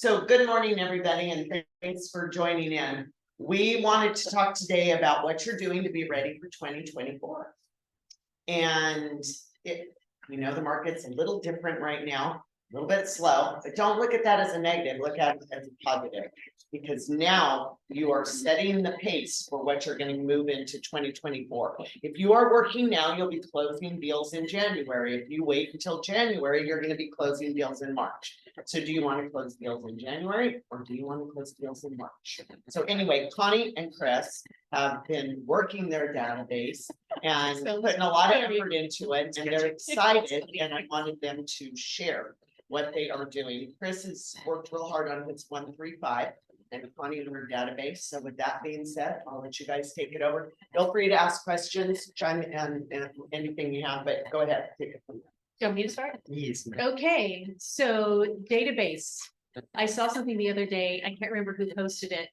So good morning, everybody, and thanks for joining in. We wanted to talk today about what you're doing to be ready for 2024. And we know the market's a little different right now, a little bit slow, but don't look at that as a negative, look at it as a positive. Because now you are setting the pace for what you're going to move into 2024. If you are working now, you'll be closing deals in January. If you wait until January, you're going to be closing deals in March. So do you want to close deals in January or do you want to close deals in March? So anyway, Connie and Chris have been working their database and putting a lot of effort into it, and they're excited, and I wanted them to share what they are doing. Chris has worked real hard on his 135 and Connie in her database. So with that being said, I'll let you guys take it over. Feel free to ask questions, chime in, and anything you have, but go ahead, take it from there. Do you want me to start? Yes. Okay, so database. I saw something the other day. I can't remember who posted it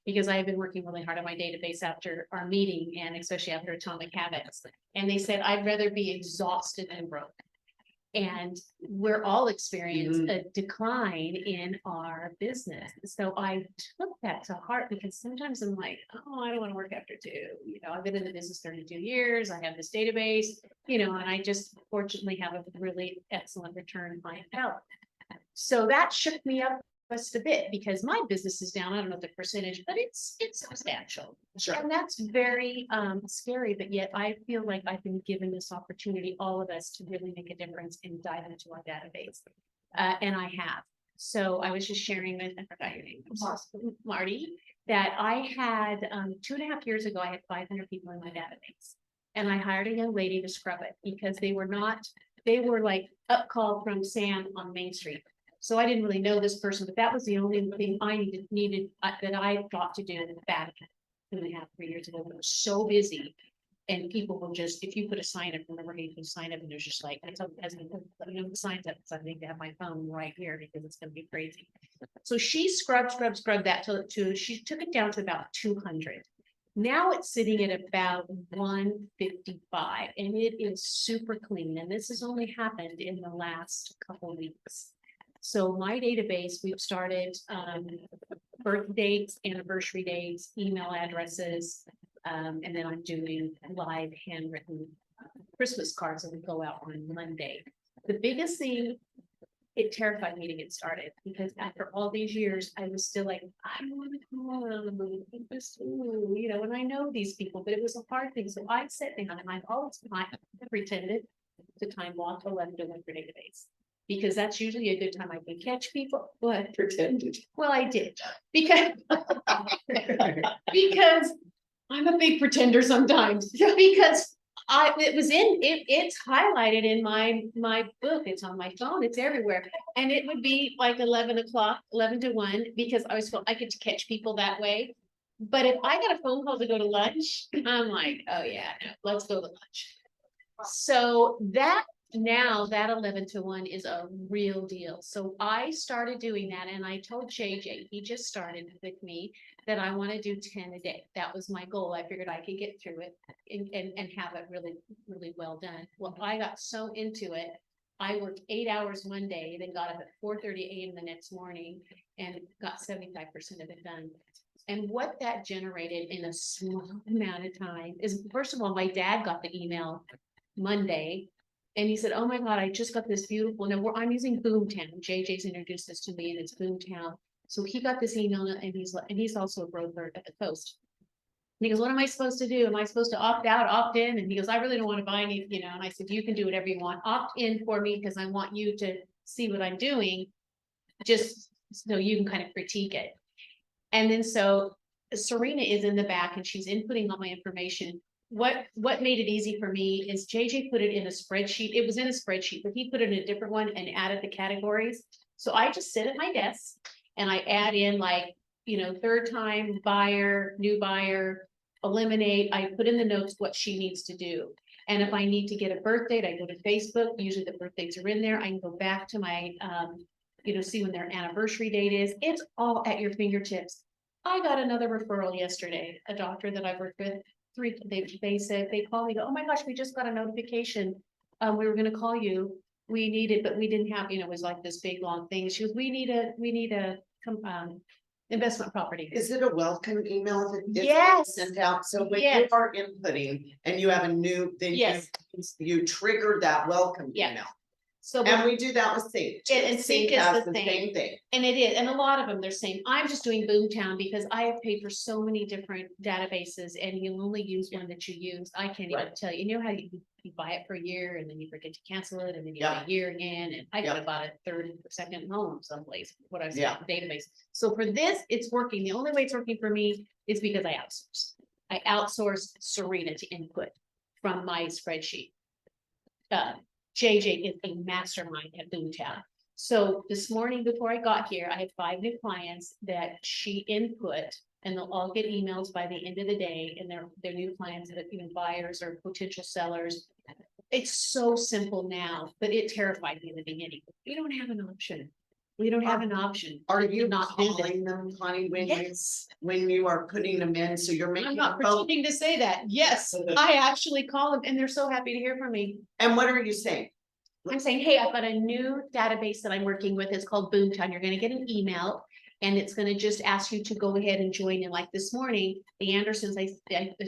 because I have been working really hard on my database after our meeting and especially after Atomic Habits. And they said, I'd rather be exhausted than broke. And we're all experiencing a decline in our business. So I took that to heart because sometimes I'm like, oh, I don't want to work after 2. You know, I've been in the business 32 years. I have this database, you know, and I just fortunately have a really excellent return clientele. So that shook me up just a bit because my business is down. I don't know the percentage, but it's substantial. Sure. And that's very scary, but yet I feel like I've been given this opportunity, all of us, to really make a difference and dive into our database. And I have. So I was just sharing with, I forgot your name, Marty, that I had 2.5 years ago, I had 500 people in my database. And I hired a young lady to scrub it because they were like up call from Sam on Main Street. So I didn't really know this person, but that was the only thing I needed that I thought to do back 2.5, 3 years ago. It was so busy, and people will just, if you put a sign up, remember you can sign up, and there's just like, as you know, the signs up. So I think to have my phone right here because it's going to be crazy. So she scrubbed that till she took it down to about 200. Now it's sitting at about 155, and it is super clean. And this has only happened in the last couple of weeks. So my database, we've started birth dates, anniversary dates, email addresses, and then I'm doing live handwritten Christmas cards that will go out on Monday. The biggest thing, it terrified me to get started because after all these years, I was still like, I don't want to call them, you know, and I know these people, but it was a hard thing. So I sat down and I've always pretended to time block 11 to 1 for database. Because that's usually a good time I can catch people. But Pretended. well, I did because because I'm a big pretender sometimes. Because it's highlighted in my book. It's on my phone. It's everywhere, and it would be like 11 o'clock, 11 to 1, because I always felt I could catch people that way. But if I got a phone call to go to lunch, I'm like, oh yeah, no, let's go to lunch. So now that 11 to 1 is a real deal. So I started doing that, and I told JJ, he just started with me, that I want to do 10 a day. That was my goal. I figured I could get through it and have it really, really well done. Well, I got so into it. I worked 8 hours one day, then got up at 4:30 a.m. the next morning and got 75% of it done. And what that generated in a small amount of time is, first of all, my dad got the email Monday. And he said, oh my God, I just got this beautiful, no, I'm using Boomtown. JJ's introduced this to me, and it's Boomtown. So he got this email, and he's also a broker at the coast. And he goes, what am I supposed to do? Am I supposed to opt out, opt in? And he goes, I really don't want to buy any, you know, and I said, you can do whatever you want. Opt in for me because I want you to see what I'm doing, just so you can kind of critique it. And then so Serena is in the back and she's inputting all my information. What made it easy for me is JJ put it in a spreadsheet. It was in a spreadsheet, but he put it in a different one and added the categories. So I just sit at my desk and I add in, like, you know, 3rd time buyer, new buyer, eliminate. I put in the notes what she needs to do. And if I need to get a birth date, I go to Facebook. Usually the birth dates are in there. I can go back to my, you know, see when their anniversary date is. It's all at your fingertips. I got another referral yesterday, a doctor that I've worked with. They said, they called me, go, oh my gosh, we just got a notification. We were going to call you. We need it, but we didn't have, you know, it was like this big long thing. She goes, we need a investment property. Is it a welcome email that is Yes. sent out? So when you Yes. are inputting and you have a new, then Yes. you trigger that welcome Yeah. email. So, And we do that with Sync. too. And Sync is has the same. Same thing. and it is, and a lot of them, they're saying, I'm just doing Boomtown because I have paid for so many different databases and you only use one that you use. I can't even Right. tell you, you know how you buy it for a year and then you forget to cancel it and then you Yeah. have a year again, and I could Yeah. have bought a third, second home someplace, what I Yeah. said, database. So for this, it's working. The only way it's working for me is because I outsource. I outsource Serena to input from my spreadsheet. JJ is a mastermind at Boomtown. So this morning before I got here, I had 5 new clients that she input, and they'll all get emails by the end of the day, and they're new clients that even buyers or potential sellers. It's so simple now, but it terrified me in the beginning. We don't have an option. We don't have an option. Are to you not do this. calling them, Connie, Yes. when you are putting them in? So you're making I'm a not phone. pretending to say that. Yes, I actually call them and they're so happy to hear from me. And what are you saying? I'm saying, hey, I've got a new database that I'm working with. It's called Boomtown. You're gonna get an email. And it's gonna just ask you to go ahead and join in. Like this morning, the Andersons, I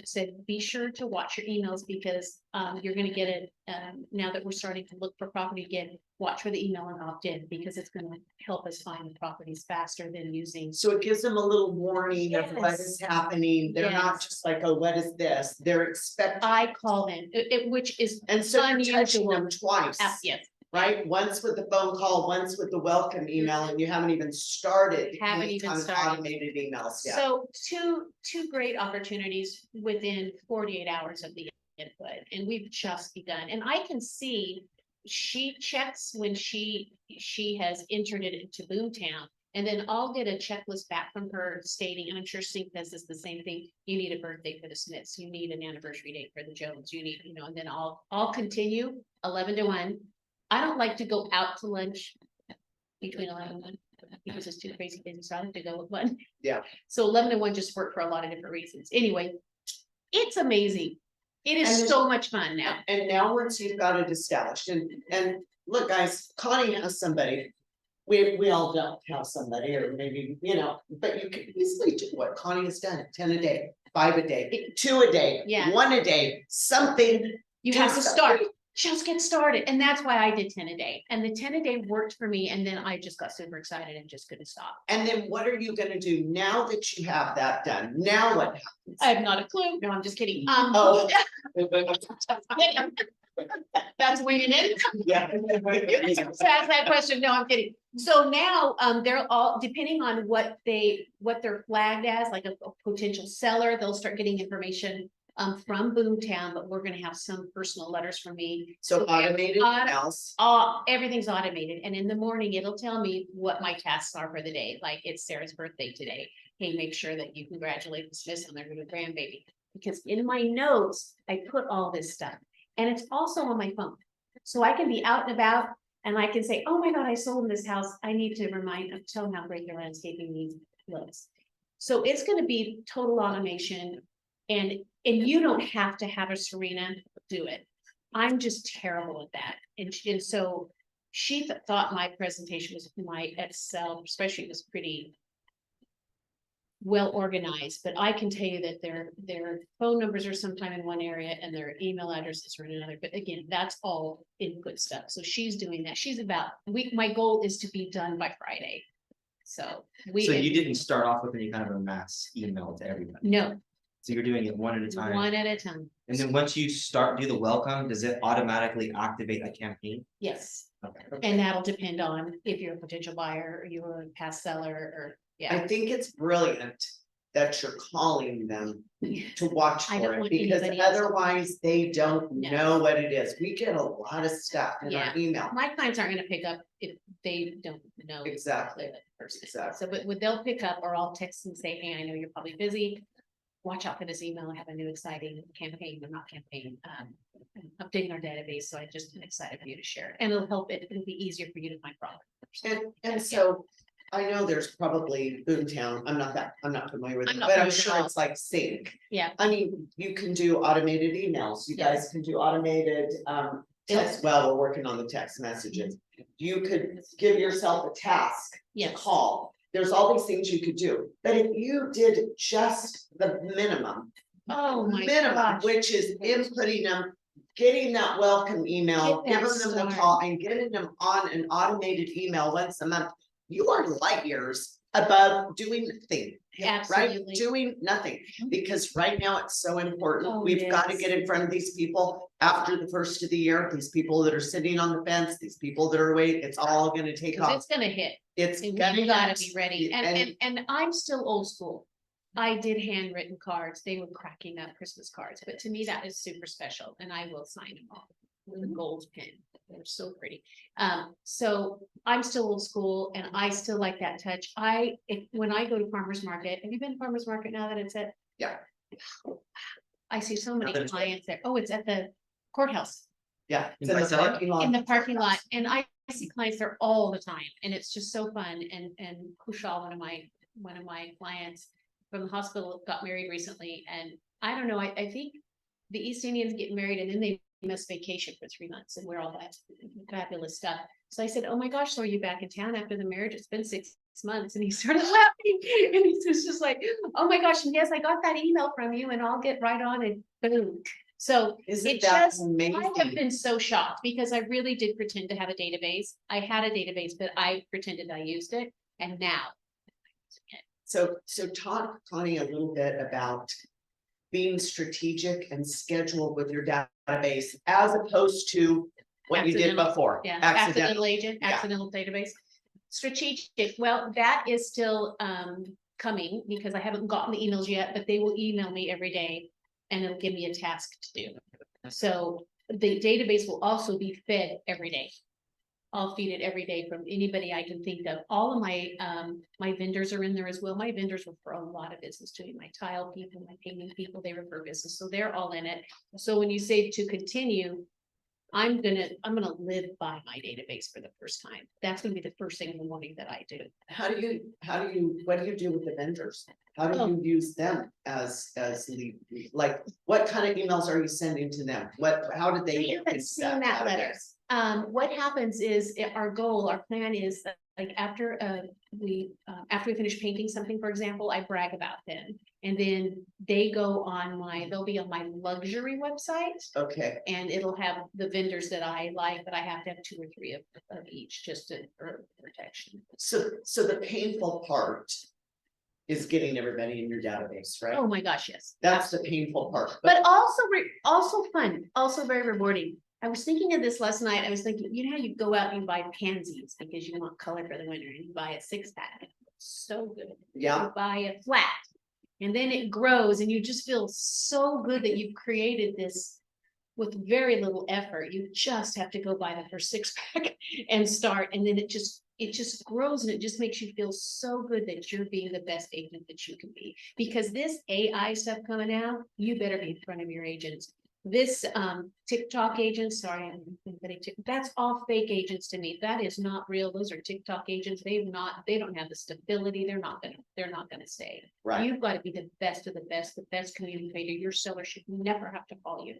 said, be sure to watch your emails because you're gonna get it. Now that we're starting to look for property again, watch for the email and opt in because it's gonna help us find the properties faster than using. So it gives them a little warning of what Yes. is happening. They're not Yes. just like, oh, what is this? They're expecting. I call them, which is And so you're touching unusual. them twice. Yes. Right? Once with the phone call, once with the welcome email, and you haven't even started. Haven't any even on started. Automated emails yet. So two great opportunities within 48 hours of the input, and we've just begun, and I can see. She checks when she has entered it into Boomtown, and then I'll get a checklist back from her stating, and I'm sure Sync does this the same thing. You need a birthday for the Smiths, you need an anniversary date for the Jones, you need, and then I'll continue 11 to 1. I don't like to go out to lunch between 11 and 1 because it's too crazy busy, so I have to go with 1. Yeah. So 11 to 1 just worked for a lot of different reasons. Anyway, it's amazing. It is And then- so much fun now. And now once you've got it established, and look, guys, Connie has somebody. We all don't have somebody, or maybe, but you can easily do what Connie has done, 10 a day, 5 a day, 2 a day. Yeah. 1 a day, something. You do have to something. start. Just get started. And that's why I did 10 a day. And the 10 a day worked for me. And then I just got super excited and just couldn't stop. And then what are you gonna do now that you have that done? Now what happens? I have not a clue. No, I'm just kidding. Oh. That's winging it. Yeah. Just ask that question. No, I'm kidding. So now, they're all, depending on what they're flagged as, like a potential seller, they'll start getting information from Boomtown, but we're gonna have some personal letters from me. So automated emails. Everything's automated, and in the morning, it'll tell me what my tasks are for the day, like it's Sarah's birthday today. Hey, make sure that you congratulate the Smiths on their new grandbaby, because in my notes, I put all this stuff. And it's also on my phone, so I can be out and about and I can say, oh my God, I sold this house. I need to tell them how great their landscaping needs looks. So it's gonna be total automation, and you don't have to have a Serena do it. I'm just terrible at that. And so she thought my presentation my Excel spreadsheet was pretty well organized, but I can tell you that their phone numbers are sometime in one area and their email addresses are in another. But again, that's all input stuff. So she's doing that. My goal is to be done by Friday. So you didn't start off with any kind of a mass email to everybody. No, So you're doing it one at a time. one at a time. And then once you do the welcome, does it automatically activate a campaign? Yes. Okay. And that'll depend on if you're a potential buyer or you're a past seller or, I yeah. think it's brilliant that you're calling them to watch I don't for it, want because anybody else. otherwise they don't No. know what it is. We get a lot of stuff in Yeah. our email. My clients aren't gonna pick up if they don't know. Exactly. the person. Exactly. So, but they'll pick up, or I'll text and say, hey, I know you're probably busy. Watch out for this email. I have a new exciting campaign, or not campaign, I'm updating our database. So I just am excited for you to share it. And it'll help it'll be easier for you to find product. And so I know there's probably Boomtown. I'm not familiar with I'm it, not but I'm familiar at sure all. it's like Sync. Yeah. I mean, you can do automated emails. You Yes. guys can do automated text. Well, we're working on the text messages. You could give yourself a task to Yes. call. there's all these things you could do, but if you did just the minimum. Oh my Minimum, gosh. which is inputting them, getting that welcome email, Get that giving them the started. call and getting them on an automated email once a month. You are light years above doing nothing, right? Absolutely. Doing nothing, because right now it's so important. Oh, We've got to yes. get in front of these people after the first of the year, these people that are sitting on the fence, these people that are waiting, it's all gonna take 'Cause off. it's gonna hit. It's And gonna we gotta hit. be ready. And I'm still old school. I did handwritten cards. They were cracking up Christmas cards, but to me that is super special and I will sign them all with a gold pen. They're so pretty. So I'm still old school and I still like that touch. When I go to farmer's market, have you been to farmer's market now that it's at? Yeah. I see so many that it's- clients there. Oh, it's at the courthouse. Yeah. It's In in the Visalia? parking lot. In the parking lot, and I see clients there all the time, and it's just so fun, and Kushal, one of my clients from the hospital got married recently, and I don't know, I think the East Indians get married and then they must vacation for 3 months and wear all that fabulous stuff. So I said, oh my gosh, so are you back in town after the marriage? It's been 6 months, and he started laughing, and he was just like, oh my gosh, and yes, I got that email from you, and I'll get right on it, boom. So Isn't it that just, I have amazing? been so shocked because I really did pretend to have a database. I had a database, but I pretended I used it, and now. So talk, Connie, a little bit about being strategic and scheduled with your database as opposed to what you did Accidental, before. Yeah, Accidental. accidental agent, Yeah. accidental database. Strategic, well, that is still coming because I haven't gotten the emails yet, but they will email me every day and it'll give me a task to do. So the database will also be fed every day. I'll feed it every day from anybody I can think of. All of my my vendors are in there as well. My vendors refer a lot of business to me. My tile people, my painting people, they refer business, so they're all in it. So when you say to continue, I'm gonna live by my database for the first time. That's gonna be the first thing in the morning that I do. What do you do with the vendors? How do Oh. you use them as lead? Like, what kind of emails are you sending to them? How did they? I get haven't into seen that letter. database? What happens is our plan is that like after we finish painting something, for example, I brag about them. And then they'll be on my luxury website. Okay, And it'll have the vendors that I like, but I have to have 2 or 3 of each just for protection. so the painful part is getting everybody in your database, right? Oh my gosh, yes. That's the painful part. But also fun, also very rewarding. I was thinking of this last night. I was thinking, you know how you go out and you buy pansies because you want color for the winter and you buy a 6-pack. So good. Yeah, You buy a flat and then it grows and you just feel so good that you've created this with very little effort. You just have to go buy the first 6-pack and start, and then it just grows and it just makes you feel so good that you're being the best agent that you can be. Because this AI stuff coming out, you better be in front of your agents. This TikTok agents, sorry, that's all fake agents to me. That is not real. Those are TikTok agents. They don't have the stability. They're not gonna stay. right. You've got to be the best of the best communicator. Your seller should never have to call you.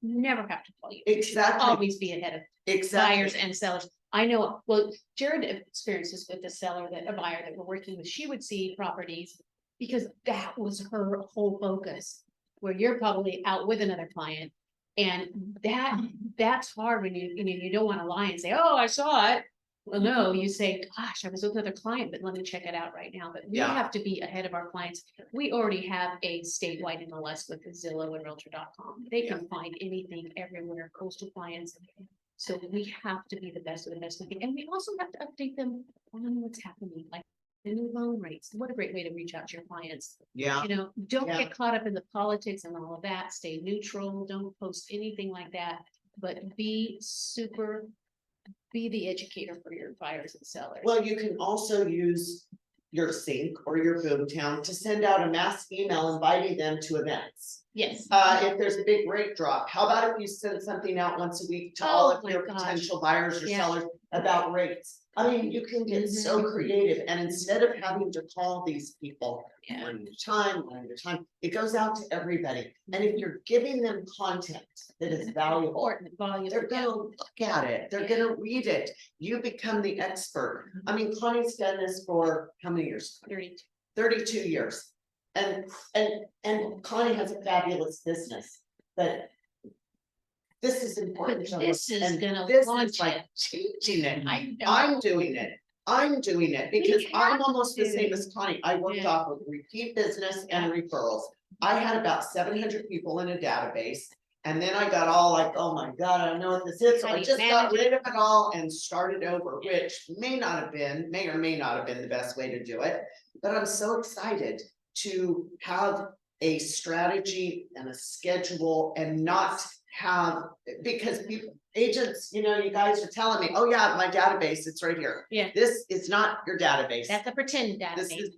Never have to call you. You should Exactly. always be ahead of Exactly. buyers and sellers. I know, well, Jared experiences with a buyer that we're working with. She would see properties because that was her whole focus. Where you're probably out with another client, and that's hard when you don't want to lie and say, oh, I saw it. Well, no, you say, gosh, I was with another client, but let me check it out right now. But we Yeah. have to be ahead of our clients. We already have a statewide MLS with Zillow and Realtor.com. They can find anything everywhere, coastal clients. So we have to be the best of the best. And we also have to update them on what's happening, like the new loan rates. What a great way to reach out to your clients. Yeah, Don't Yeah. get caught up in the politics and all of that. Stay neutral. Don't post anything like that. But be the educator for your buyers and sellers. well, you can also use your sync or your boomtown to send out a mass email inviting them to events. Yes. If there's a big rate drop, how about if you send something out once a week to all Oh of my your gosh. potential buyers or Yeah. sellers about rates. I mean, you can get so creative, and instead of having to call these people Yeah. one at a time, it goes out to everybody. And if you're giving them content that is valuable, Important volume. they're gonna look at it, they're gonna read it, you become the expert. I mean, Connie's done this for how many years? 32 years. And Connie has a fabulous business, but this is important. to This us, is and gonna this launch is like it. changing it. I know. I'm doing it. I'm doing it because I'm have almost the to. same as Connie. I worked Yeah. off of repeat business and referrals. I had about 700 people in a database. And then I got all like, oh my God, I don't know what this is. So How I do you just got manage rid of it all and started over, which may or may not have been the best way to do it. But I'm so excited to have a strategy and a schedule and not have, because people, agents, you know, you guys are telling me, oh yeah, my database, it's right here. Yeah. This is not your database. That's a pretend This database. is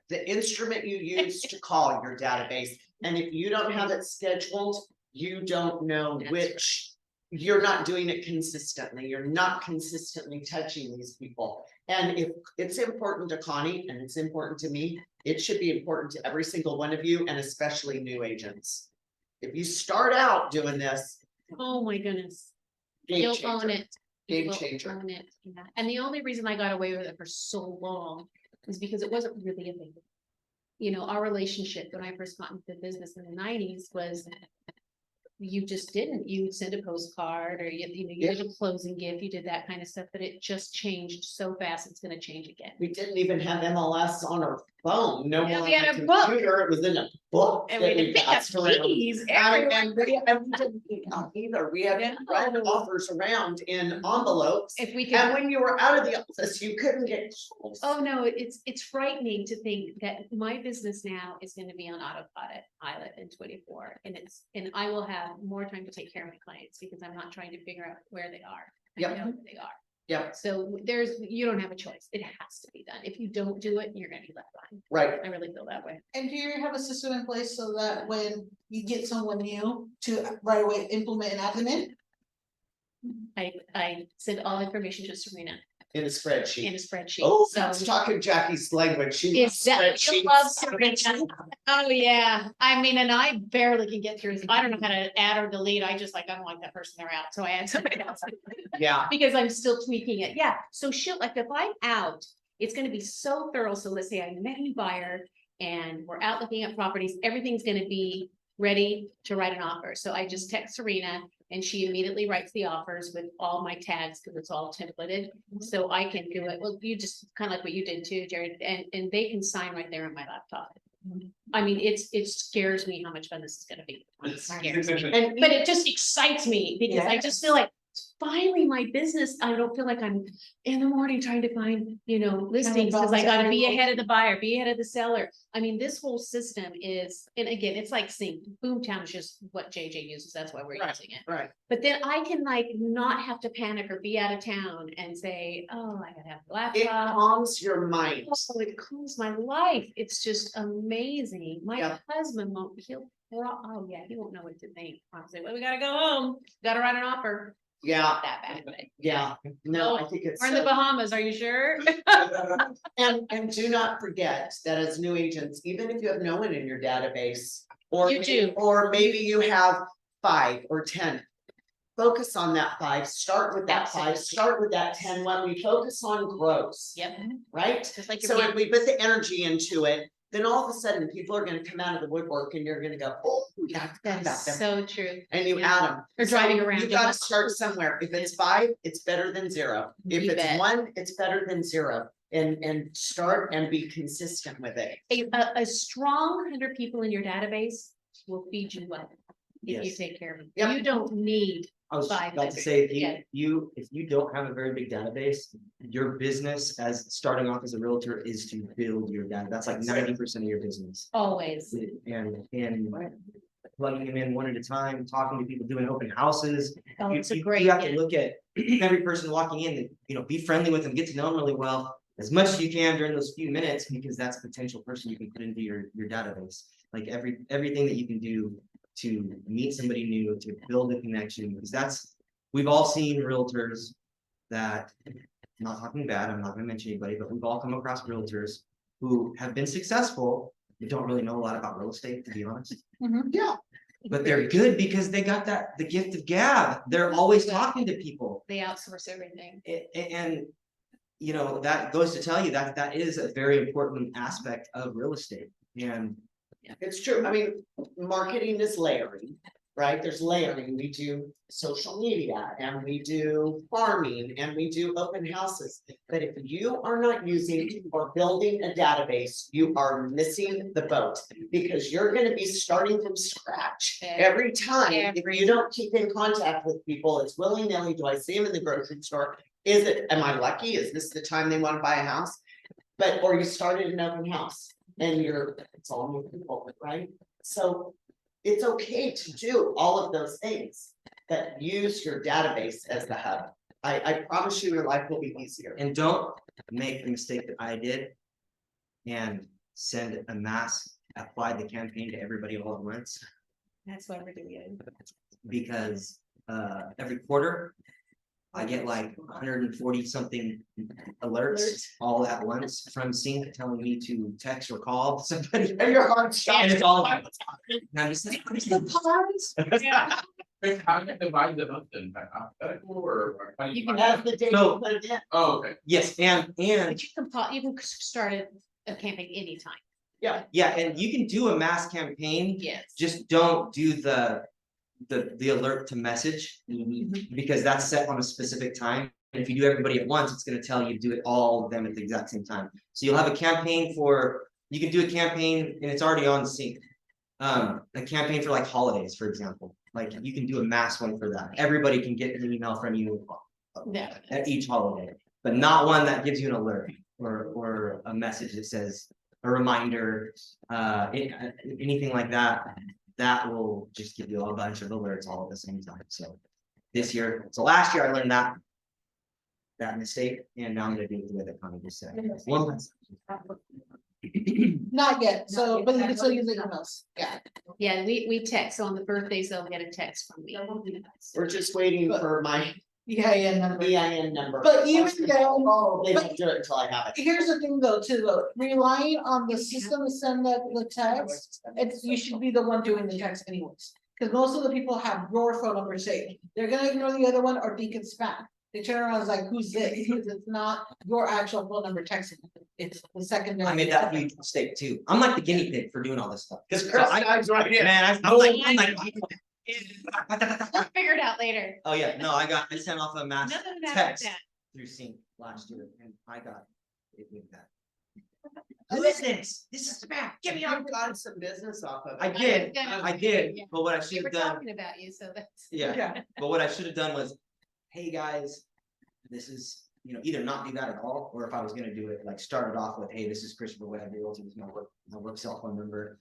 the instrument you use to call your database. And if you don't have it scheduled, you don't know That's which, you're not doing it consistently. You're not consistently touching these people. And if it's important to Connie and it's important to me, it should be important to every single one of you and especially new agents. If you start out doing this, Oh my goodness. game You'll own changer, it. You game will changer. own it. Yeah. And the only reason I got away with it for so long is because it wasn't really a big. You know, our relationship when I first got into the business in the 90s was. You just didn't, you would send a postcard or you did a closing gift, you did that kind of stuff, but it just changed so fast, it's gonna change again. We didn't even have MLS on our phone, no Yeah, more we on had the a book. computer, it was in a book And that we had we to pick up passed around. keys And everywhere. we didn't email either, we had to write No. offers around in envelopes. If we could, And when you were out of the office, you couldn't get calls. oh no, it's frightening to think that my business now is gonna be on autopilot in 24. And I will have more time to take care of my clients because I'm not trying to figure out where they are. I Yep. know where they are. Yep, So you don't have a choice. It has to be done. If you don't do it, you're gonna be left behind. right, I really feel that way. And do you have a system in place so that when you get someone new to right away implement and add them in? I send all information to Serena in a in spreadsheet. a spreadsheet. Oh, So that's talking Jackie's language, she loves it's that, you love spreadsheets. Serena. Oh, yeah. I mean, and I barely can get through. I don't know how to add or delete. I just like, I don't like that person, they're out. So I add somebody else. Yeah, Because I'm still tweaking it. Yeah. So she'll, like, if I'm out, it's gonna be so thorough. So let's say I met a new buyer and we're out looking at properties, everything's gonna be ready to write an offer. So I just text Serena and she immediately writes the offers with all my tags because it's all templated. So I can do it. Well, you just kind of like what you did too, Jared, and they can sign right there on my laptop. I mean, it scares me how much fun this is gonna be. It scares me. and But it just excites me because I just feel like finally my business, I don't feel like I'm in the morning trying to find, listings, because I gotta be ahead of the buyer, be ahead of the seller. I mean, this whole system is, and again, it's like saying Boomtown is just what JJ uses, that's why we're Right. using it. right, But then I can like not have to panic or be out of town and say, oh, I gotta have a it laptop. calms your mind. Oh, it calms my life. It's just amazing. My Yeah. husband won't, oh yeah, he won't know what to think. I'll say, well, we gotta go home, gotta write an offer. Yeah, Not that bad, but yeah, no, I think it's. we're in the so- Bahamas, are you sure? And do not forget that as new agents, even if you have no one in your database. Or You do. Or maybe you have 5 or 10. Focus on that 5, start with that 5, Absolutely. start with that 10, when we focus on gross, Yep, right? just like So your, if we put the energy into it, then all of a sudden people are gonna come out of the woodwork and you're gonna go, oh, we have to talk about that's them. so true. And you yeah. add them. Or driving around, You you gotta must- start somewhere. If it's 5, it's better than 0. If You it's bet. 1, it's better than 0. And start and be consistent with it. A strong 100 people in your database will feed you well. If you Yes. take care of them. Yep. You don't need, I was just 5 about to minutes. say, if Yeah. if you don't have a very big database, your business as starting off as a realtor is to build your data. That's like 90% of your business. always. And plugging them in one at a time, talking to people, doing open houses. Oh, You it's a you- great. you have to yeah. look at every person walking in, and, be friendly with them, get to know them really well. As much as you can during those few minutes, because that's a potential person you can put into your database. Like everything that you can do to meet somebody new, to build a connection, because we've all seen realtors that not talking bad, I'm not gonna mention anybody, but we've all come across realtors who have been successful, but don't really know a lot about real estate, to be honest. Yeah, But they're good because they got the gift of gab. They're always talking to people. They outsource everything. And, you know, that goes to tell you that that is a very important aspect of real estate. And it's true. I mean, marketing is layering, right? There's layering. We do social media and we do farming and we do open houses. But if you are not using or building a database, you are missing the boat because you're gonna be starting from scratch every time. If you don't keep in contact with people, it's willy-nilly. Do I see them in the grocery store? Is it, am I lucky? Is this the time they want to buy a house? But, or you started an open house and it's all new people, right? So it's okay to do all of those things, but use your database as the hub. I promise you your life will be easier. and don't make the mistake that I did and send a mass apply the campaign to everybody all at once, That's what we're doing. because every quarter I get like 140 something alerts all at once from Sync telling me to text or call somebody. And your heart stops. And it's all. And I'm just like, "Where's the pause?" Wait, how do you divide them up then, by alphabetical or? how do You can divide As them? the day So- you put it in. Oh, okay. Yes, and But you can start a campaign anytime. yeah, and you can do a mass campaign, Yes. just don't do the alert to message, because that's set on a specific time. And if you do everybody at once, it's gonna tell you to do it all of them at the exact same time. So you'll have a campaign for, you can do a campaign and it's already on Sync. A campaign for like holidays, for example, like you can do a mass one for that. Everybody can get an email from you Yeah. at each holiday, but not one that gives you an alert or a message that says a reminder, anything like that. That will just give you a bunch of alerts all at the same time. So last year I learned that mistake, and now I'm gonna do it the way that Connie just said. One less. Not yet, so, but you can still use the emails, yeah. Yeah, we text, so on the birthdays, they'll get a text from me. We're just waiting for my Yeah, number. EIN number. But even though, Oh, they but- won't do it until I have it. here's the thing though, too, though, relying on the system to send the text, you should be the one doing the text anyways. Cause most of the people have your phone number saved, they're gonna ignore the other one or think it's spam. They turn around and is like, who's this? Because it's not your actual phone number texting, it's the secondary. I made that huge mistake too. I'm like the guinea pig for doing all this stuff. Cause Chris dives right in. Man, I'm like. We'll figure it out later. Oh, yeah, no, I sent off a mass Nothing about text that. through Sync last year, and I got it with that. Who is this? This is spam, get me out. I've got some business off of it. I did, Yeah. I did, Yeah. but what I We should were have done, talking about you, so that's. yeah, but what I should have done was, hey, guys, this is, you know, either not do that at all, or if I was gonna do it, like, start it off with, hey, this is Christopher Webb, Realty, this is my work cell phone number.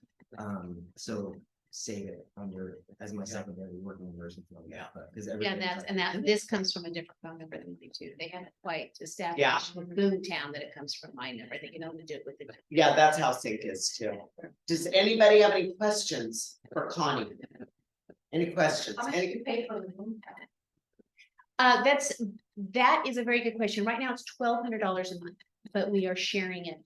So save it under, as my secondary working number or something like that, but, cause Yeah, everything. this comes from a different phone number than we do. They haven't quite established Yeah. with Boomtown that it comes from my number. They can only do it with the. Yeah, that's how Sync is too. Does anybody have any questions for Connie? Any questions? Any- pay for the Boomtown? That is a very good question. Right now, it's $1,200 a month, but we are sharing it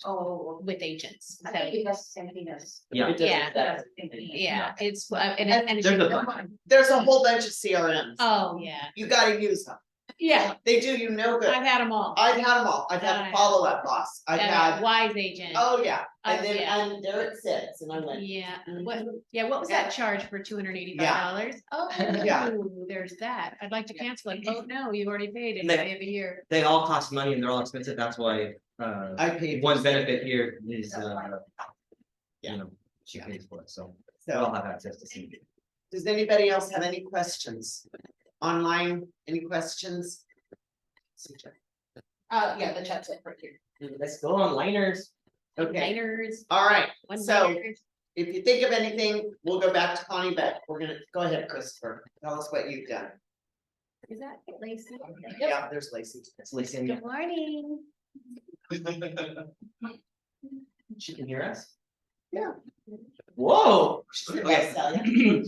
with agents. So, Yeah. It doesn't Yeah. matter. yeah, it's, There's a- There's a whole bunch of CRMs. oh, yeah, You gotta use them. yeah, They do you no good. I've had them all. I've had them all. I've had Yeah. follow-up boss. I've had, Wise agent. oh, yeah. And then, yeah. and there it sits and I went, Yeah, what was that charge for $285? Oh, Yeah. there's that. I'd like to cancel it. Oh, no, you've already paid it And they- by the end of the year. They all cost money and they're all expensive, that's why, I paid. one benefit here is, Yeah. you know, she pays for it, so they all So, have access to Sync. does anybody else have any questions? Online, any questions? Yeah, the chat's like right here. Let's go onliners. Okay, Liners, all right. one So liners. if you think of anything, we'll go back to Connie, but we're gonna, go ahead, Christopher. Tell us what you've done. Is that Lacey? Yeah, there's Lacey. It's Lisa. Good morning. She can hear us? Yeah. Whoa. She's in Okay. Visalia.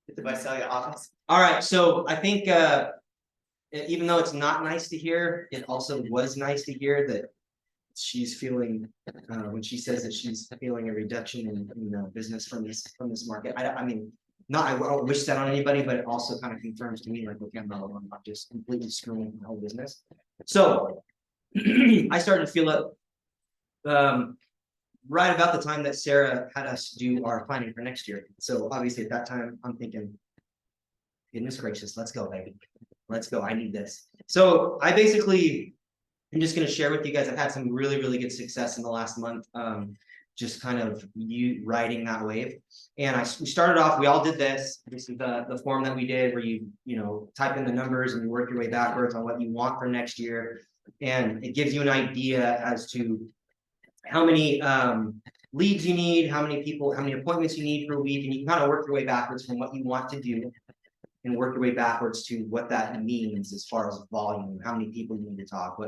At the Visalia office. All right, so I think even though it's not nice to hear, it also was nice to hear that she's feeling, when she says that she's feeling a reduction in business from this market. I mean, not, I don't wish that on anybody, but it also kind of confirms to me, like, okay, I'm not just completely screwing the whole business. So I started to feel it right about the time that Sarah had us do our planning for next year. So obviously at that time, I'm thinking, goodness gracious, let's go, baby. Let's go. I need this. So I basically, I'm just going to share with you guys. I've had some really, really good success in the last month. Just kind of you riding that wave. And we started off, we all did this. This is the form that we did where you type in the numbers and you work your way backwards on what you want for next year. And it gives you an idea as to how many leads you need, how many appointments you need per week, and you can kind of work your way backwards from what you want to do and work your way backwards to what that means as far as volume, how many people you need to talk,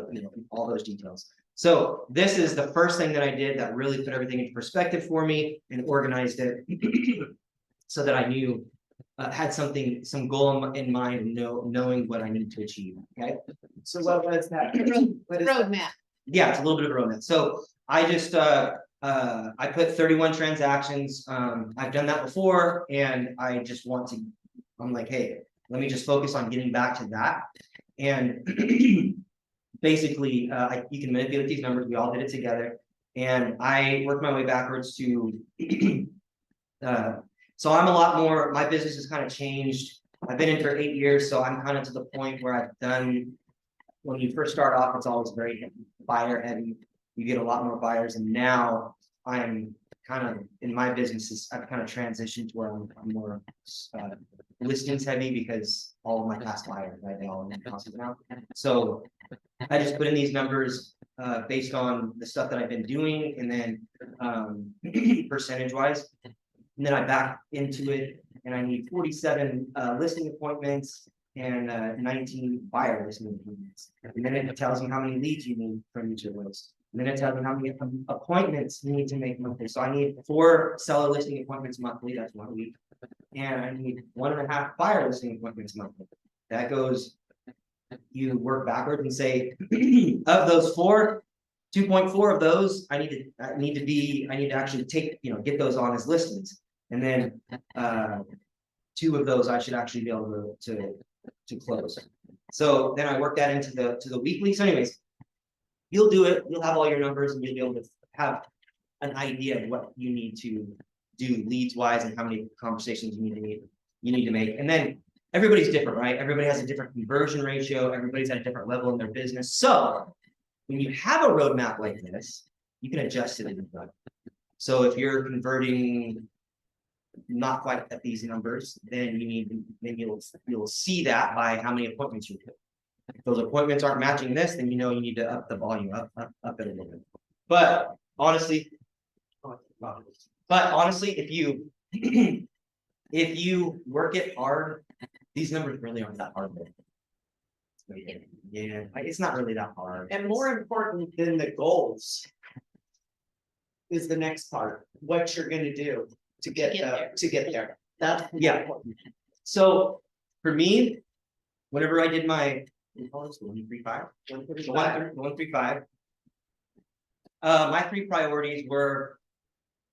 all those details. So this is the first thing that I did that really put everything into perspective for me and organized it so that I knew, had some goal in mind and knowing what I need to achieve. Okay. So what is that? Roadmap. Yeah, it's a little bit of a roadmap. So I just I put 31 transactions. I've done that before, and I just want to. I'm like, hey, let me just focus on getting back to that. And basically, you can manipulate these numbers. We all did it together, and I worked my way backwards to. So I'm a lot more. My business has kind of changed. I've been in for 8 years, so I'm kind of to the point where I've done. When you first start off, it's always very buyer heavy. You get a lot more buyers, and now I'm kind of in my businesses. I've kind of transitioned to where I'm more listings heavy because all of my past buyers, right? They all in houses now. So I just put in these numbers based on the stuff that I've been doing, and then percentage wise, and then I back into it, and I need 47 listing appointments and 19 buyer listing appointments. And then it tells you how many leads you need from each of those. And then it tells you how many appointments you need to make monthly. So I need 4 seller listing appointments monthly. That's 1 week. And I need 1.5 buyer listing appointments monthly. That goes, you work backwards and say, of those 4, 2.4 of those, I need to actually take, get those on as listings. And then 2 of those I should actually be able to close. So then I work that into the weekly. So anyways, you'll do it, you'll have all your numbers, and you'll be able to have an idea of what you need to do leads wise and how many conversations you need to make. And then everybody's different, right? Everybody has a different conversion ratio, everybody's at a different level in their business. So when you have a roadmap like this, you can adjust it in the front. So if you're converting not quite at these numbers, then you'll see that by how many appointments you put. If those appointments aren't matching this, then you need to up the volume, up it a little bit. But honestly, if you if you work it hard, these numbers really aren't that hard. Yeah, it's not really that hard. And more important than the goals is the next part, what you're gonna do to get there. That's Yeah. So for me, whenever I did my, we call this the 135, 135. My 3 priorities were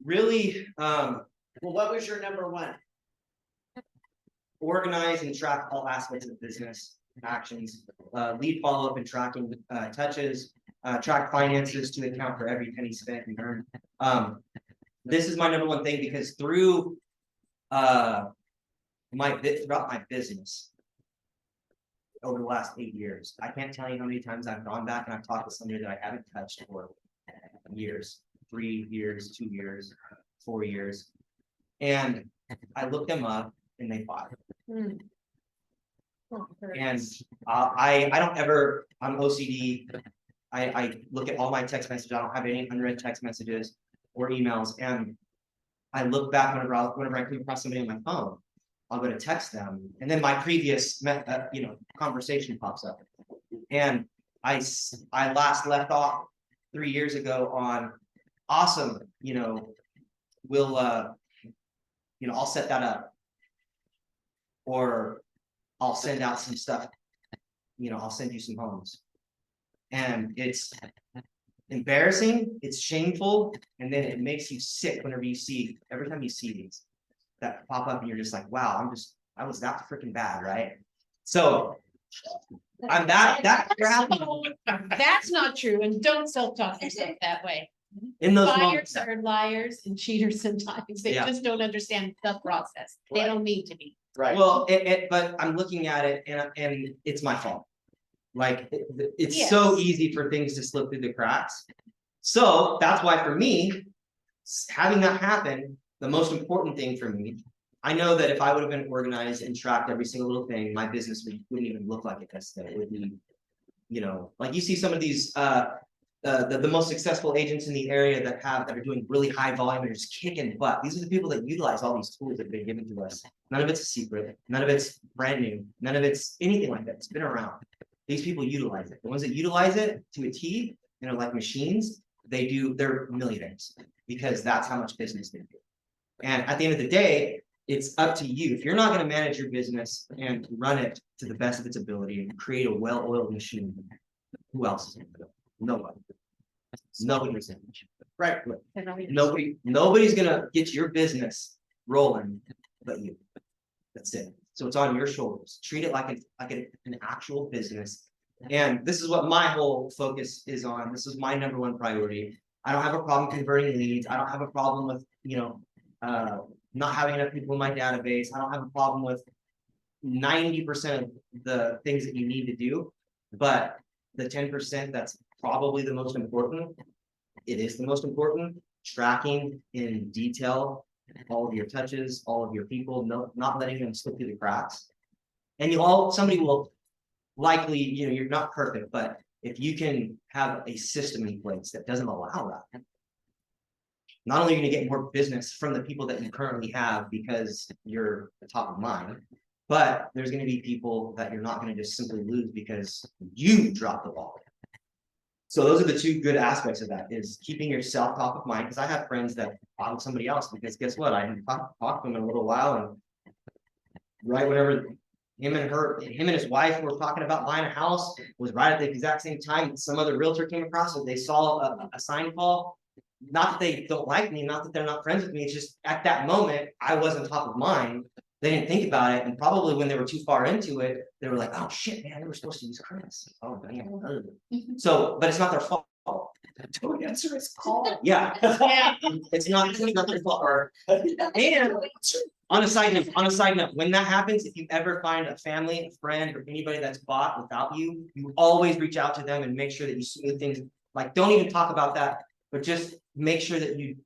really well, what was your number 1? organize and track all aspects of business actions, lead follow-up and tracking touches, track finances to account for every penny spent and earned. This is my number 1 thing because throughout my business over the last 8 years, I can't tell you how many times I've gone back and I've talked to somebody that I haven't touched for years, 3 years, 2 years, 4 years, and I look them up and they bought. And I don't ever, I'm OCD. I look at all my text messages. I don't have any unread text messages or emails. And I look back whenever I come across somebody on my phone, I'll go to text them. And then my previous, conversation pops up. And I last left off 3 years ago on awesome, we'll, I'll set that up. Or I'll send out some stuff, I'll send you some homes. And it's embarrassing, it's shameful, and then it makes you sick every time you see these that pop up and you're just like, wow, I was that freaking bad, right? So I'm that That's not true, and don't self-talk yourself that way. in those Buyers moments. are liars and cheaters sometimes, they Yeah. just don't understand the process, they Right. don't need to be. Right. Well, but I'm looking at it and it's my fault. Like, it's so Yes. easy for things to slip through the cracks. So that's why for me, having that happen, the most important thing for me, I know that if I would have been organized and tracked every single little thing, my business wouldn't even look like it does today. It would be, like you see some of these, the most successful agents in the area that are doing really high volume and just kicking butt. These are the people that utilize all these tools that have been given to us. None of it's a secret. None of it's brand new. None of it's anything like that. It's been around. These people utilize it. The ones that utilize it to a T, like machines, they're millionaires because that's how much business they do. And at the end of the day, it's up to you. If you're not going to manage your business and run it to the best of its ability and create a well-oiled machine, who else is going to do it? Nobody. Nobody's going to. Right. Nobody's going to get your business rolling but you. That's it. So it's on your shoulders. Treat it like an actual business. And this is what my whole focus is on. This is my #1 priority. I don't have a problem converting leads. I don't have a problem with, not having enough people in my database. I don't have a problem with 90% of the things that you need to do. But the 10% that's probably the most important, it is the most important, tracking in detail all of your touches, all of your people, not letting them slip through the cracks. And somebody will likely, you're not perfect, but if you can have a system in place that doesn't allow that, not only are you going to get more business from the people that you currently have because you're the top of mind, but there's going to be people that you're not going to just simply lose because you dropped the ball. So those are the two good aspects of that, is keeping yourself top of mind. Because I have friends that talk with somebody else because guess what? I haven't talked to them in a little while, and right whenever him and his wife were talking about buying a house, was right at the exact same time some other realtor came across it. They saw a sign call. Not that they don't like me, not that they're not friends with me. It's just at that moment I wasn't top of mind. They didn't think about it, and probably when they were too far into it, they were like, "Oh shit, man, they were supposed to use Chris." Oh man. So, but it's not their fault. Don't answer his call. Yeah. It's not their fault. And on a side note, when that happens, if you ever find a family, a friend, or anybody that's bought without you, you always reach out to them and make sure that you smooth things. Like, don't even talk about that, but just make sure that you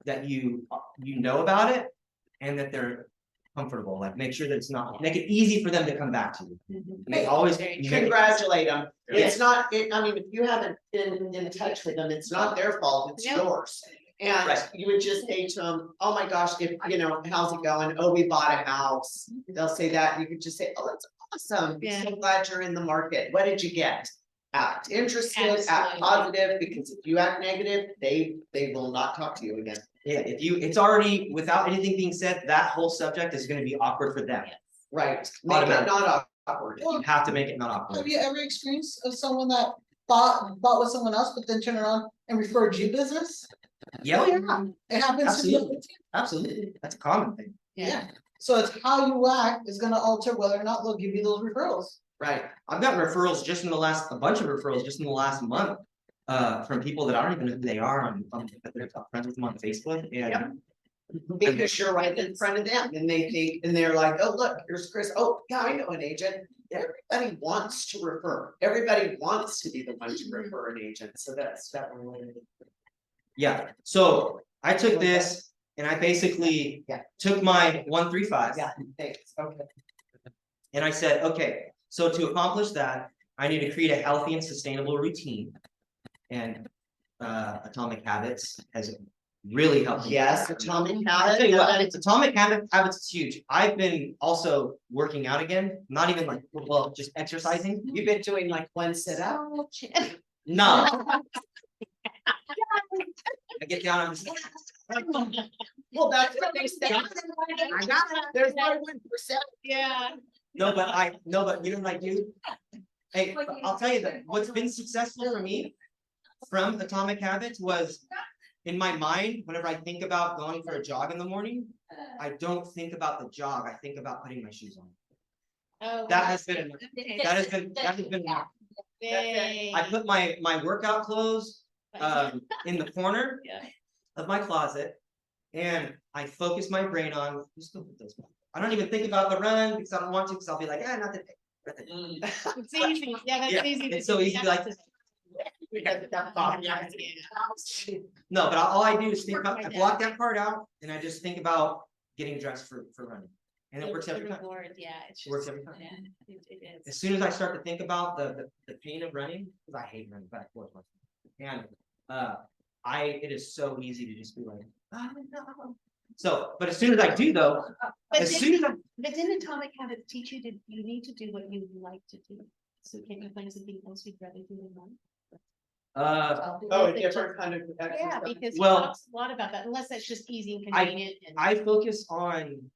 know about it and that they're comfortable. Like, make sure that it's not, make it easy for them to come back to you. Congratulate them. Yeah. It's not, I mean, if you haven't been in touch with them, it's not their fault, it's No. yours. And Right. you would just say to them, oh my gosh, if, how's it going? Oh, we bought a house. They'll say that, you could just say, oh, that's awesome. Yeah. So glad you're in the market. What did you get? Act interested, act Absolutely. positive, because if you act negative, they will not talk to you again. Yeah, it's already, without anything being said, that whole subject is going to be awkward for them. Right, make it Automatic. not awkward. You have to make it not Have awkward. you ever experienced of someone that bought with someone else, but then turned around and referred you business? Yeah, It happens to Absolutely. me. absolutely. That's a common thing. Yeah, so it's how you act is gonna alter whether or not they'll give you those referrals. Right, I've gotten referrals a bunch of referrals just in the last month, from people that I don't even know who they are but they're friends with them on Facebook. And Yep. because you're right in front of them and they're like, oh, look, here's Chris. Oh, yeah, I know an agent. Everybody wants to refer. Everybody wants to be the one to refer an agent. So that's definitely. yeah, so I took this and I basically Yeah. took my 135. Yeah, thanks. Okay. And I said, okay, so to accomplish that, I need to create a healthy and sustainable routine. And Atomic Habits has really helped me. Yes, Atomic I'll tell you what, Habits. Atomic Habits is huge. I've been also working out again, not even like, well, just exercising. You've been doing like one sit up. No. I get down, I'm just, Well, that's what they say. I got it. There's no 1%. Yeah. no, but you know what I do? Hey, I'll tell you that what's been successful for me from Atomic Habits was in my mind, whenever I think about going for a jog in the morning, I don't think about the jog. I think about putting my shoes on. Oh, That has been Yay. I put my workout clothes in the corner Yeah. of my closet, and I focus my brain on just go put those. I don't even think about the run because I don't want to, because I'll be like, not today. It's easy, yeah, that's Yeah, easy. it's so easy to be like, no, but all I do is think about, I block that part out, and I just think about getting dressed for running, and it works every time. Yeah, it's It works just, every time. yeah, it is. As soon as I start to think about the pain of running, because I hate running back and forth, and it is so easy to just be like, no. So, but as soon as I do though, But as then- soon as I, But didn't Atomic Habits teach you you need to do what you like to do? So can you find something else you'd rather do than run? Oh, a different kind of. Yeah, exercise. because he Well, talks a lot about that, unless that's just easy and I- convenient and. I focus on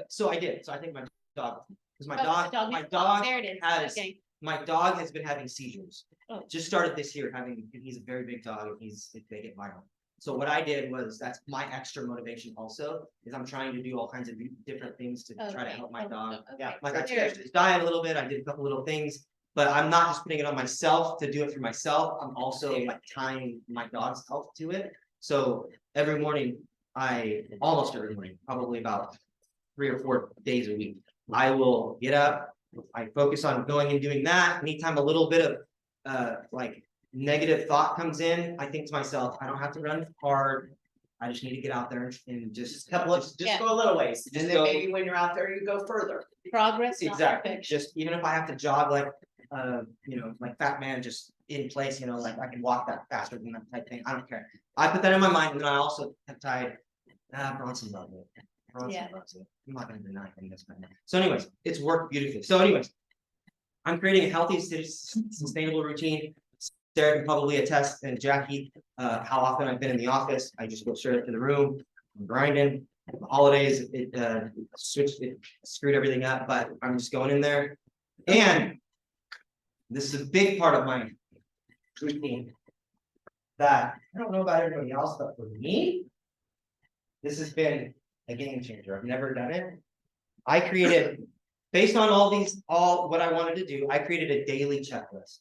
so I did, so I think my dog, because my Oh, the my oh, dog there it is, has, okay. my dog has been having seizures. Oh. Just started this year he's a very big dog, and they get violent. So what I did was, that's my extra motivation also, is I'm trying to do all kinds of different things to try to Okay, help my oh, dog. okay, Yeah, so like I there- changed his diet a little bit, I did a couple little things, but I'm not just putting it on myself to do it for myself, I'm also like tying my dog's health to it. So every morning, almost every morning, probably about 3 or 4 days a week, I will get up, I focus on going and doing that. Anytime a little bit of like negative thought comes in, I think to myself, I don't have to run hard. I just need to get out there and just Just go a little ways, Just and then go- maybe when you're out there, you go further. Progress, not exactly, perfection. just even if I have to jog like like Fat Man, just in place, like I can walk that faster than that type thing. I don't care. I put that in my mind, and then I also have tied Bronson loved it. Bronson Yeah. loves it. I'm not gonna deny him this right now. So anyways, it's worked beautifully. So anyways, I'm creating a healthy, sustainable routine. Sarah can probably attest, and Jackie, how often I've been in the office. I just go straight to the room, I'm grinding. The holidays, it screwed everything up, but I'm just going in there. And this is a big part of my routine that I don't know about everybody else, but for me, this has been a game changer. I've never done it. I created, based on all what I wanted to do, I created a daily checklist.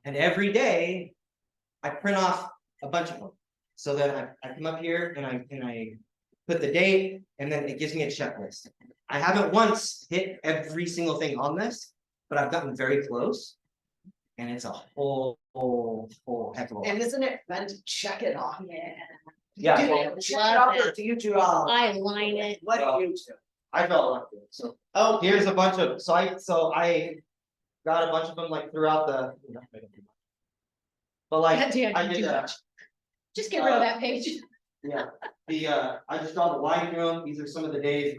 And every day, I print off a bunch of them. So then I come up here and I put the date, and then it gives me a checklist. I haven't once hit every single thing on this, but I've gotten very close. And it's a whole heck of a lot. And isn't it fun to check it off? Yeah. Yeah, Do so you check it off, or do you do all? I line it. What do you do? I felt like it. So Oh, here's a bunch of, so I got a bunch of them like throughout the. But like, Yeah, I did too that. much. Just get rid of that page. Yeah, I just draw the line through them. These are some of the days.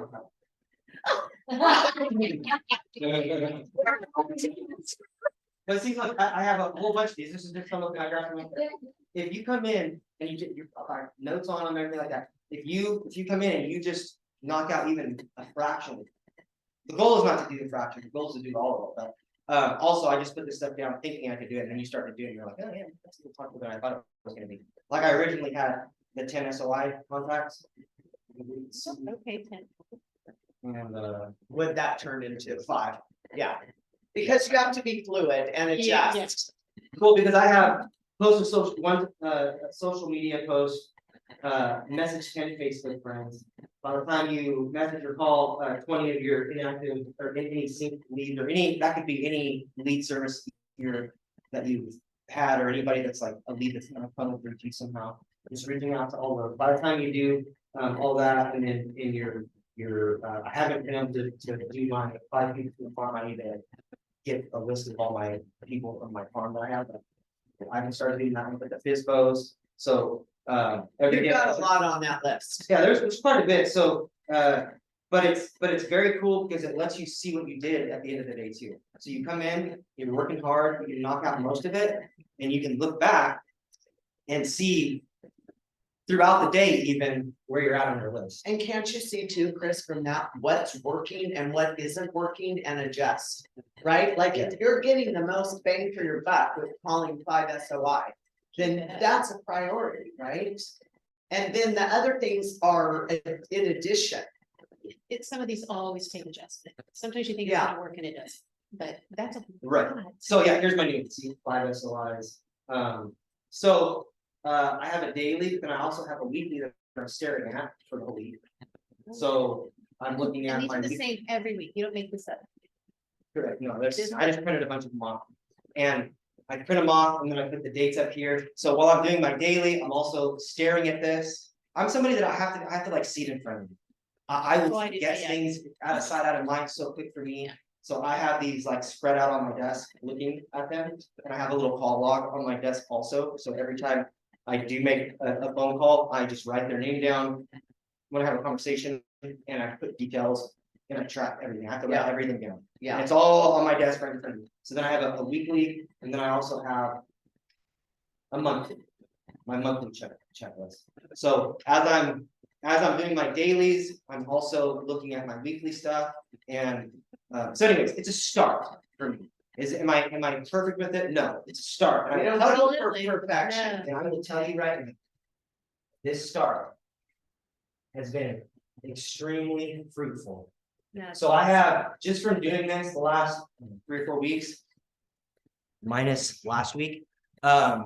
But see, look, I have a whole bunch of these. This is just some of them I got from. If you come in and you get your notes on them, everything like that. If you come in and you just knock out even a fraction. The goal is not to do the fraction. The goal is to do all of it. But also, I just put this stuff down thinking I could do it, and then you start to do it, and you're like, oh yeah, that's a good talk than I thought it was going to be. Like I originally had the 10 SOI contacts. Okay, 10. And would that turn into 5? Yeah. Because you have to be fluid and Yeah, adjust. cool, because I have posted social media post, message 10 Facebook friends. By the time you message or call 20 of your inactive or any sync leads or that could be any lead service that you've had, or anybody that's like a lead that's not funneled through to you somehow. Just reaching out to all those. By the time you do all that, and then in your I haven't been able to do my 5 people from the farm. I need to get a list of all my people from my farm that I have. I haven't started doing that with the FISBOs. So every You've day. got a lot on that list. Yeah, there's quite a bit. So but it's very cool because it lets you see what you did at the end of the day too. So you come in, you're working hard, you can knock out most of it, and you can look back and see throughout the day, even where you're at on your list. And can't you see too, Chris, from that, what's working and what isn't working and adjust, right? Like if you're getting the most bang for your buck with calling 5 SOI, then that's a priority, right? And then the other things are in addition. It's, some of these always take adjustment. Sometimes you think it's Yeah. gonna work and it doesn't, but that's a. Right. lot. So yeah, here's my new, see, 5 SOIs. So I have a daily, but then I also have a weekly that I'm staring at for the whole week. So I'm looking And at these my. are the week- same every week. You don't make this up. Correct, no, there's, I just printed a bunch of them off. And I print them off and then I put the dates up here. So while I'm doing my daily, I'm also staring at this. I'm somebody that I have to like see it in front of me. I will Oh, I did, get yeah. things out of sight, out of mind so quick for me. So I have these like spread out on my desk looking at them. And I have a little call log on my desk also. So every time I do make a phone call, I just write their name down. When I have a conversation and I put details and I track everything. I have to write Yeah. everything down. And Yeah, it's all on my desk right in front of me. So then I have a weekly, and then I also have a monthly, my monthly checklist. So as I'm doing my dailies, I'm also looking at my weekly stuff. And so anyways, it's a start for me. Am I perfect with it? No, it's a start. And we I will don't tell go you- for Absolutely. perfection. and I will tell you right now, this start has been extremely fruitful. Yeah. So I have, just from doing this the last 3 or 4 weeks. Minus last week, I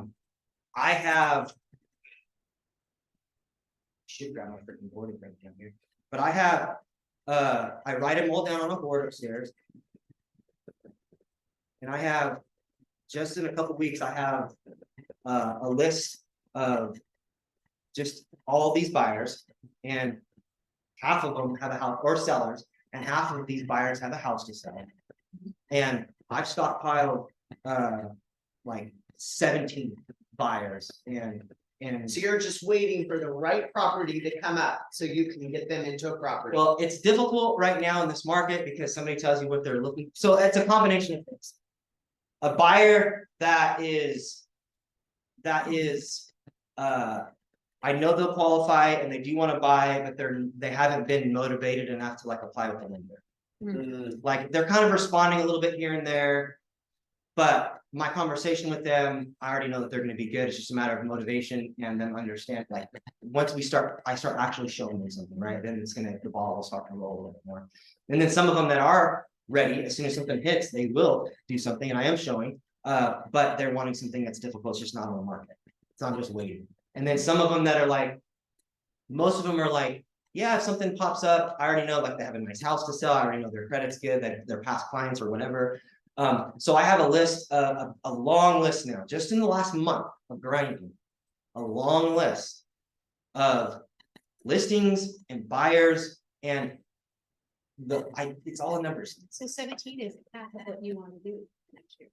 have. Should grab my freaking board and bring it down here, but I have, I write them all down on a board upstairs. And I have, just in a couple weeks, I have, a list of. Just all these buyers and. Half of them have a house or sellers, and half of these buyers have a house to sell. And I've stockpiled, like 17 buyers and. So you're just waiting for the right property to come up so you can get them into a property. Well, it's difficult right now in this market because somebody tells you what they're looking, so it's a combination of things. A buyer that is. I know they'll qualify and they do want to buy, but they haven't been motivated enough to like apply with the lender. Like they're kind of responding a little bit here and there. But my conversation with them, I already know that they're gonna be good. It's just a matter of motivation and them understand, like, once I start actually showing them something, right? Then the ball will start to roll a little bit more. And then some of them that are ready, as soon as something hits, they will do something, and I am showing. But they're wanting something that's difficult, it's just not on the market. It's not just waiting. And then some of them that are like, most of them are like, yeah, if something pops up, I already know, like they have a nice house to sell, I already know their credit's good, that they're past clients or whatever. So I have a list, a long list now, just in the last month of grinding, a long list of listings and buyers and it's all in numbers. So 17 is half of what you wanna do next year.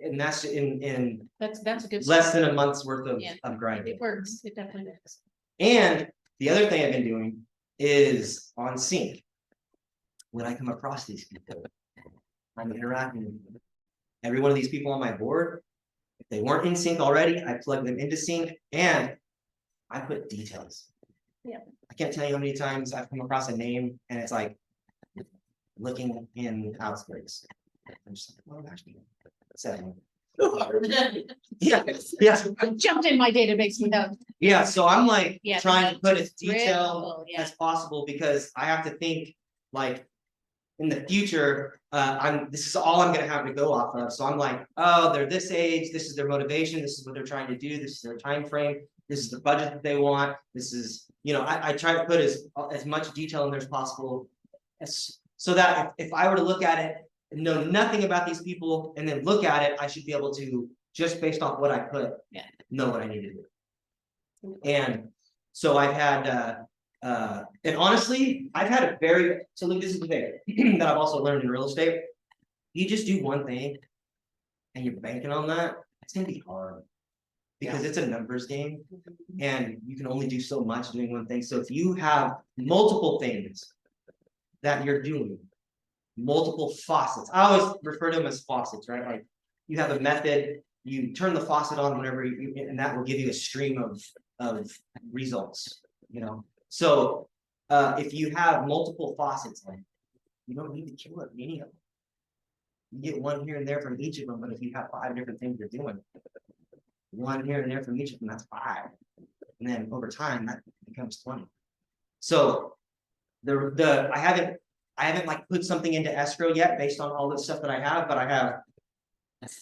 And that's in That's a good. less start. than a month's worth of Yeah. grinding. It works, it definitely works. And the other thing I've been doing is on sync. When I come across these people, I'm interacting with them. Every one of these people on my board, if they weren't in sync already, I plug them into sync and I put details. Yeah. I can't tell you how many times I've come across a name and it's like looking in outskirts. I'm just like, oh, actually, seven. Yeah, yeah. Jumped in my database without. Yeah, so I'm like Yeah, trying to put as detailed critical, yeah. as possible because I have to think like. In the future, this is all I'm gonna have to go off of, so I'm like, oh, they're this age, this is their motivation, this is what they're trying to do, this is their time frame. This is the budget that they want, this is, I try to put as much detail in there as possible. So that if I were to look at it and know nothing about these people and then look at it, I should be able to, just based off what I put. Yeah. Know what I need to do. And so I've had, and honestly, I've had a so look, this is the thing that I've also learned in real estate. You just do one thing and you're banking on that, it's gonna be hard. Because it's a numbers game and you can only do so much doing one thing. So if you have multiple things that you're doing, multiple faucets, I always refer to them as faucets, right? Like you have a method, you turn the faucet on whenever and that will give you a stream of results, you know? So, if you have multiple faucets, like, you don't need to kill it, any of them. You get one here and there from each of them, but if you have 5 different things you're doing, one here and there from each of them, that's 5. And then over time, that becomes 20. So I haven't like put something into escrow yet based on all the stuff that I have, but I have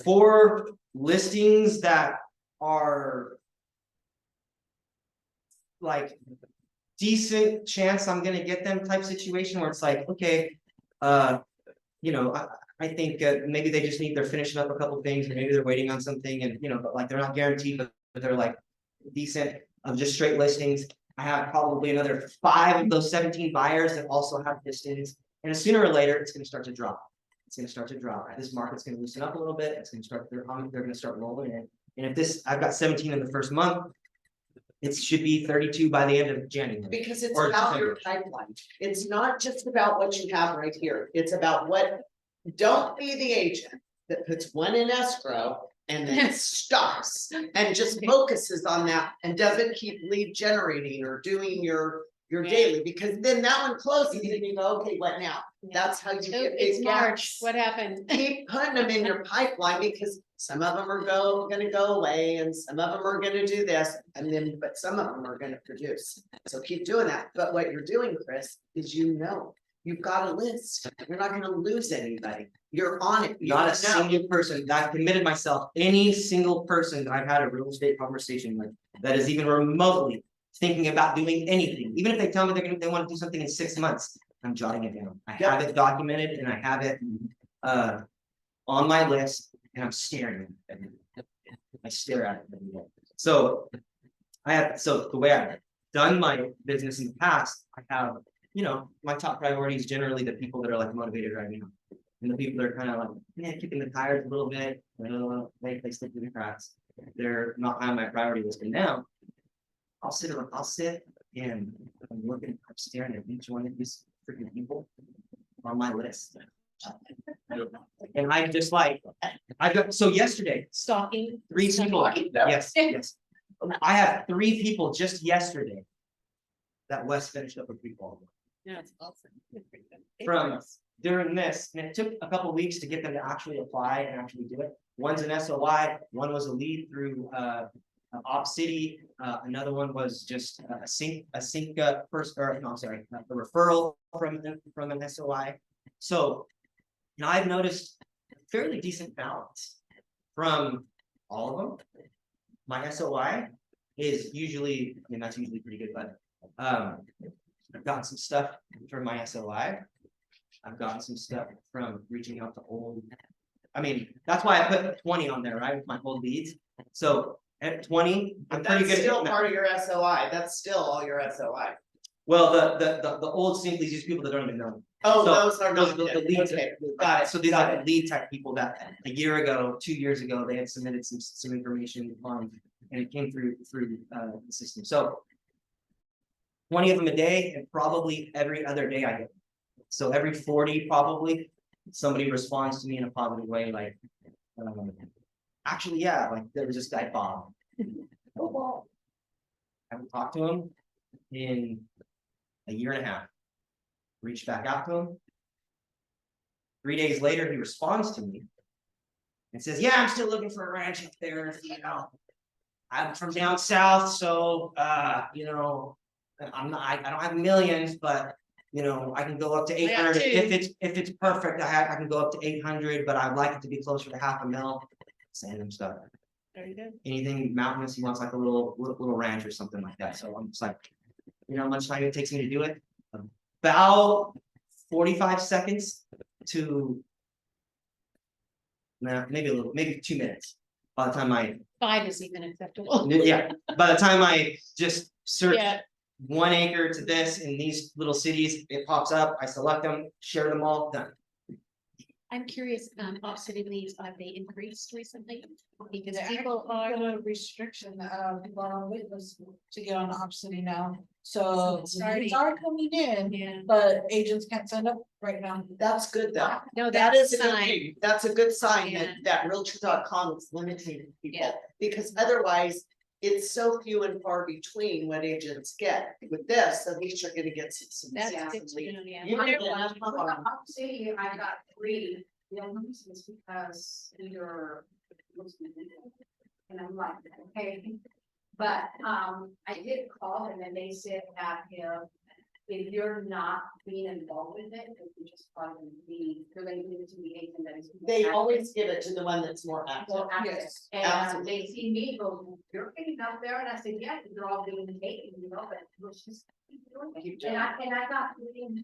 4 listings that are like decent chance I'm gonna get them type situation where it's like, okay, you know, I think maybe they just need, they're finishing up a couple things, or maybe they're waiting on something, and you know, but like they're not guaranteed, but they're like decent of just straight listings. I have probably another 5 of those 17 buyers that also have listings, and sooner or later it's going to start to drop. It's going to start to drop. This market's going to loosen up a little bit. It's going to start. They're going to start rolling in. And if this, I've got 17 in the first month, it should be 32 by the end of January. Because it's Or about your December. pipeline. It's not just about what you have right here. It's about what, don't be the agent that puts one in escrow and then stops and just focuses on that and doesn't keep lead generating or doing your daily, because then that one closes and you go, okay, what now? That's how you So get it's big March, March. what happened? Keep putting them in your pipeline, because some of them are gonna go away and some of them are gonna do this, and then, but some of them are gonna produce. So keep doing that. But what you're doing, Chris, is you've got a list. You're not gonna lose anybody. You're on it. You Not a know. single person that I've committed myself, any single person that I've had a real estate conversation with that is even remotely thinking about doing anything, even if they tell me they want to do something in 6 months, I'm jotting it down. I have it documented and I have it on my list, and I'm staring at it. I stare at it every day. So the way I've done my business in the past, I have, you know, my top priority is generally the people that are like motivated right now. And the people that are kind of like, yeah, kicking the tires a little bit, they slip through the cracks. They're not on my priority list. And now I'll sit and I'm looking, I'm staring at each one of these freaking people on my list. And I just like, so yesterday, Stalking. 3 people, yes. I have 3 people just yesterday that Wes finished up a pre-qual. No, it's awesome. From during this, and it took a couple of weeks to get them to actually apply and actually do it. One's an SOI, one was a lead through Op City, another one was just a sync first, or no, I'm sorry, a referral from an SOI. So, you know, I've noticed a fairly decent balance from all of them. My SOI is usually, I mean, that's usually pretty good, but I've gotten some stuff from my SOI. I've gotten some stuff from reaching out to old. I mean, that's why I put 20 on there, right? With my old leads. So at 20, I'm But pretty that's good. still part of your SOI. That's still all your SOI. Well, the old simply these people that don't even know. Oh, So, those are not. the lead. Okay, got it. So these got are it. the lead tech people that a year ago, 2 years ago, they had submitted some information on, and it came through the system. So 20 of them a day, and probably every other day I get them. So every 40 probably somebody responds to me in a positive way, like actually, yeah, like there was this guy Bob. Oh, Bob. I haven't talked to him in a year and a half. Reached back out to him. 3 days later, he responds to me and says, yeah, I'm still looking for a ranch up there. You know, I'm from down south, so you know, I don't have millions, but you know, I can go up to 800 if it's perfect. I can go up to 800, but I'd like it to be closer to $500,000. Send him stuff. There you go. Anything mountainous, he wants like a little ranch or something like that. So I'm just like, you know how much time it takes me to do it? About 45 seconds to maybe 2 minutes. By the time 5 is even acceptable. yeah, by the time I just search Yeah. 1 acre to this in these little cities, it pops up, I select them, share them all, done. I'm curious, Op City leads, have they increased recently? Because They're people actually are, got a restriction, people are on wait list to get on Op City now, so it's starting. leads are coming in, yeah, but agents can't sign up right now. That's good though. no, That that's is a a good sign. thing. That's a good sign Yeah. that Realtor.com is limiting people. Yeah. Because otherwise, it's so few and far between what agents get. With this, at least you're gonna get some. That's some good to leads. know, yeah. You might get enough Well, on- I'll say I got 3, the only reason is because either. And I'm like, okay, but, I did call and then they said that if you're not being involved with it, if you just call them they're gonna give it to the agent that is. They always give it to the one that's more active. Well, Yes, and absolutely. they see me go, you're getting out there, and I said, yeah, they're all doing the taking, but it was just. keep doing it. Keep doing And I got really.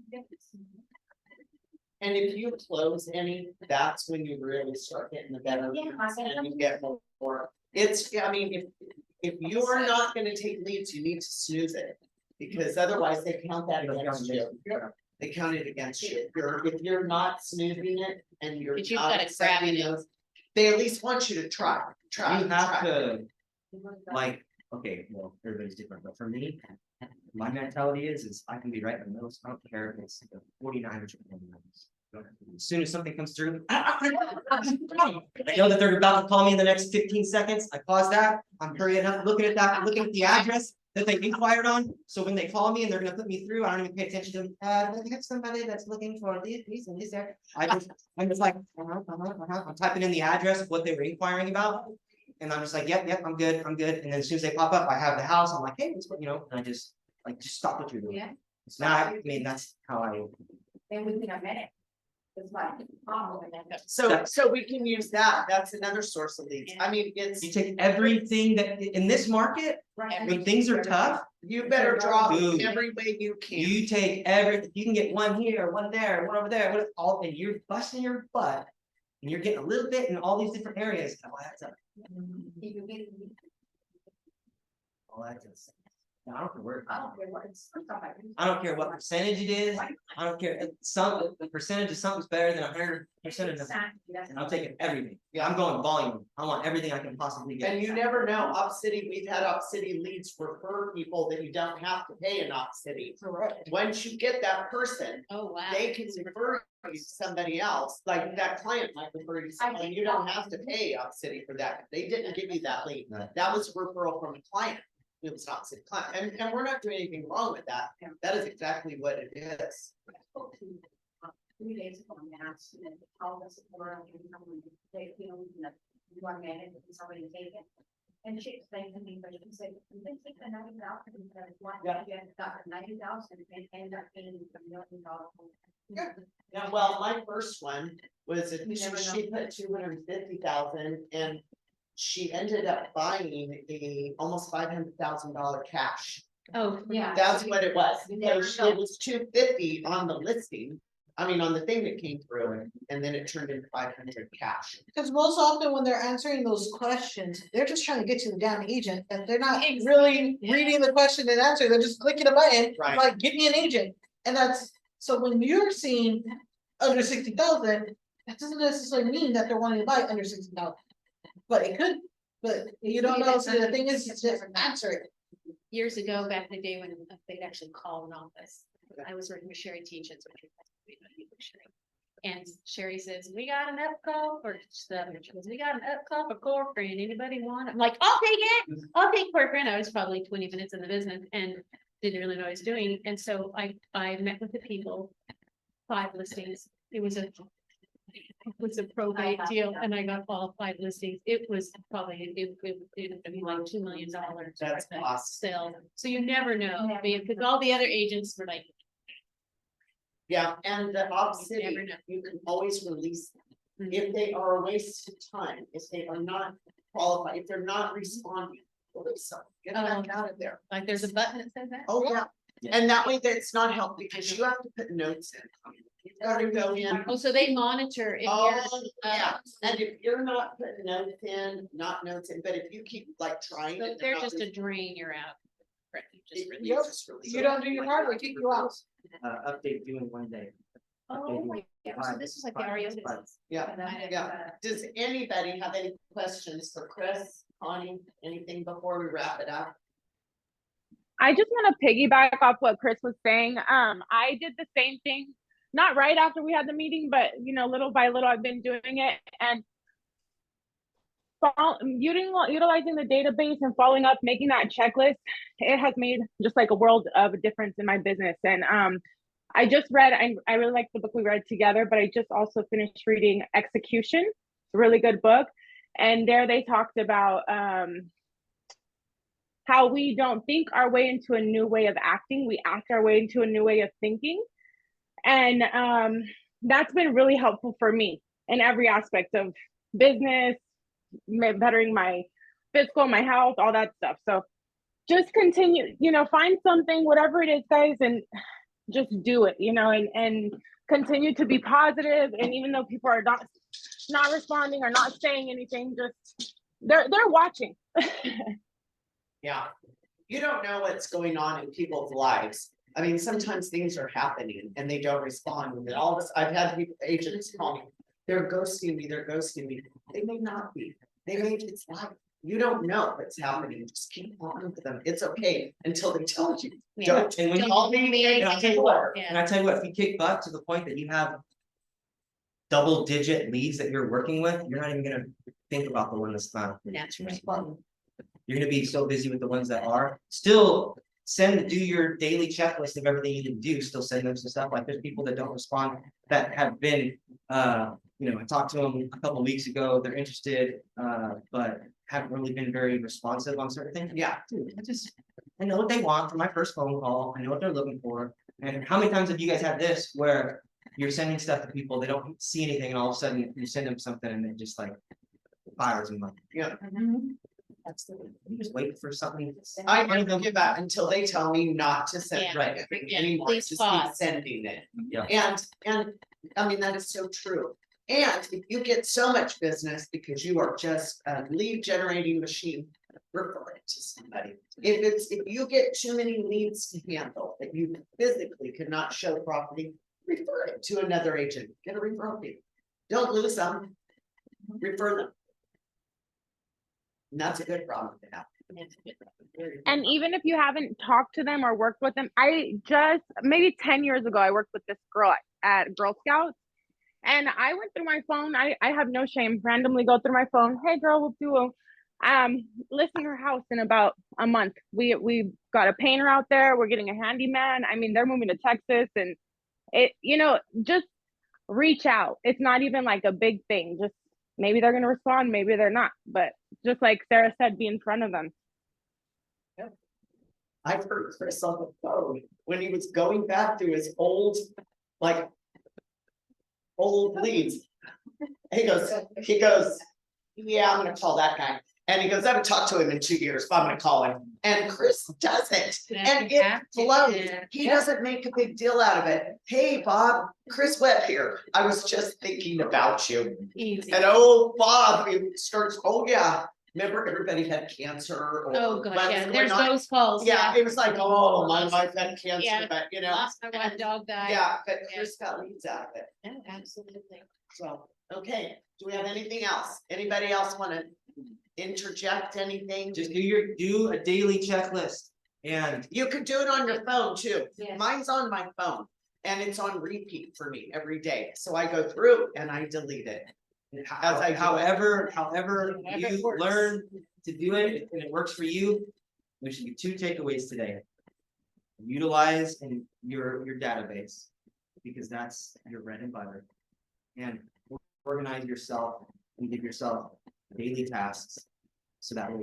And if you close any, that's when you really start getting the better. Yeah, I said, And you get more. It's, I mean, if you're not gonna take leads, you need to snooze it. Because otherwise they count that against you. They count it against you. If you're not snoozing it and you're But you've not gotta grab accepting it. those, they at least want you to try. You have try. to, like, okay, well, everybody's different, but for me, my mentality is I can be right in the middle, so I don't care if it's 49 or 29. As soon as something comes through, I know that they're about to call me in the next 15 seconds. I pause that. I'm hurrying up, looking at that, looking at the address that they inquired on. So when they call me and they're gonna put me through, I don't even pay attention to them. They have somebody that's looking for these and these there. I'm just like, I'm typing in the address, what they were inquiring about. And I'm just like, yep, I'm good. And then as soon as they pop up, I have the house. I'm like, hey, what's what, and I just stop what you're doing. Yeah, So now, I mean, that's how I. and within a minute. It's like, oh, So we can use that. That's another source of leads. I mean, it's, You take everything that, in this market, when things are tough, you better draw Dude. every way you can. you take you can get one here, one there, one over there, and you're busting your butt. And you're getting a little bit in all these different areas. All adds up. All adds up. I don't care where. I don't care what it's. I don't care what percentage it is. I don't care. The percentage of something's better than 100% of nothing. And I'm taking everything. Yeah, I'm going volume. I want everything I can possibly get. And you never know, Op City, we've had Op City leads refer people that you don't have to pay in Op City. correct. Once you get that person, Oh, wow. they can refer you to somebody else, like that client might refer you to someone, you don't have to pay Op City for that. They didn't give you that lead. No. That was a referral from a client. It was not city client, and we're not doing anything wrong with that. That is exactly what it is. 3 days ago, and asked, and called us, or, they, you want to manage it, it's already taken. And she explained to me, but she said, you can take the 90,000, because one, Yeah. you got the 90,000 and end up paying $1 million. Yeah, well, my first one was, You never she put 250,000 and she ended up buying almost $500,000 cash. Oh, Yeah. That's what it was. You never So know. it was 250 on the listing, I mean, on the thing that came through, and then it turned into 500 cash. Because most often when they're answering those questions, they're just trying to get you the damn agent, and they're not Exactly. really reading the question and answer, they're just clicking a button, Right. like, give me an agent. And that's, so when you're seeing under 60,000, that doesn't necessarily mean that they're wanting to buy under 60,000. But it could, but you don't know, so the thing is, it's just answer it. years ago, back in the day when they'd actually call an office, I was working with Sherry Teachins. And Sherry says, we got an up call for stuff, and she goes, we got an up call for Corcoran, anybody want it? I'm like, I'll take it, I'll take Corcoran. I was probably 20 minutes in the business and didn't really know what I was doing, and so I met with the people. 5 listings, it was a probate deal, and I got all 5 listings. It was probably, it would be like $2 million. That's awesome. Sale, so you never know, because all the other agents were like, Yeah, and the Op You City, never know. you can always release them. Mhm. If they are a waste of time, if they are not qualified, if they're not responding, release them, get them back out of there. like, there's a button that says that. Oh, yeah, Yeah. and that way that's not help because you have to put notes in. You've gotta go in. Oh, so they monitor if Oh, you're, yeah, and if you're not putting notes in, not notes in, but if you keep like trying. so and if they're not just a re- drain, you're out. Right, you just you release. just release You it. don't do your part, we kick you out. Update due in 1 day. Oh, my God, so this is like the REO business. Yeah, And yeah. Does anybody have any questions for Chris, Connie, anything before we wrap it up? I just want to piggyback off what Chris was saying. I did the same thing, not right after we had the meeting, but little by little I've been doing it. And utilizing the database and following up, making that checklist, it has made just like a world of a difference in my business. And I just read, I really like the book we read together, but I just also finished reading Execution. It's a really good book. And there they talked about how we don't think our way into a new way of acting, we act our way into a new way of thinking. And that's been really helpful for me in every aspect of business, bettering my physical, my health, all that stuff. So just continue, find something, whatever it is, guys, and just do it, and continue to be positive. And even though people are not responding or not saying anything, just they're watching. Yeah, you don't know what's going on in people's lives. I mean, sometimes things are happening and they don't respond, and then all of us, I've had agents call me, they're ghosting me. They may not be, it's life. You don't know what's happening, just keep on with them, it's okay until they tell you. Yeah. Don't, And when you call me and I'll tell you what, Yeah. and I tell you what, if you kick butt to the point that you have double-digit leads that you're working with, you're not even gonna think about the one that's not. That's right. You're gonna be so busy with the ones that are. Still do your daily checklist of everything you can do, still send them some stuff. Like there's people that don't respond that have been, I talked to them a couple weeks ago, they're interested, but haven't really been very responsive on certain things. Yeah, dude, I know what they want from my first phone call, I know what they're looking for. And how many times have you guys had this where you're sending stuff to people, they don't see anything, and all of a sudden you send them something and it just like fires them up. Yeah. You just wait for something. I never give up until they tell me not to send Yeah. anything Yeah, anymore, please just keep pause. sending it. Yeah. And I mean, that is so true. And if you get so much business because you are just a lead generating machine, refer it to somebody. If you get too many leads to handle that you physically cannot show properly, refer it to another agent, get a referral fee. Don't lose them, refer them. And that's a good problem to have. And even if you haven't talked to them or worked with them, I just maybe 10 years ago, I worked with this girl at Girl Scouts, and I went through my phone. I have no shame, randomly go through my phone. Hey girl, we'll do listen to her house in about a month. We got a painter out there. We're getting a handyman. I mean, they're moving to Texas, and it, just reach out. It's not even like a big thing. Just maybe they're going to respond, maybe they're not, but just like Sarah said, be in front of them. I've heard Chris on the phone when he was going back through his old leads. He goes, yeah, I'm gonna call that guy. And he goes, I haven't talked to him in 2 years, but I'm gonna call him. And Chris doesn't. And it flows. He doesn't make a big deal out of it. Hey, Bob, Chris Webb here. I was just thinking about you. Easy. And oh, Bob, he starts, oh yeah. Remember, everybody had cancer or. Oh, gosh, what yeah, was there's going on? those calls. Yeah, it was like, oh, my wife had cancer, Yeah. but Lost my one dog died. Yeah, but Yeah. Chris got leads out of it. No, absolutely. So, okay, do we have anything else? Anybody else wanna interject anything? Just do a daily checklist, and You could do it on your phone too. Yes. Mine's on my phone and it's on repeat for me every day. So I go through and I delete it. As I go. however However you it works. learn to do it and it works for you, there should be 2 takeaways today. Utilize in your database, because that's your bread and butter, and organize yourself and give yourself daily tasks. So that way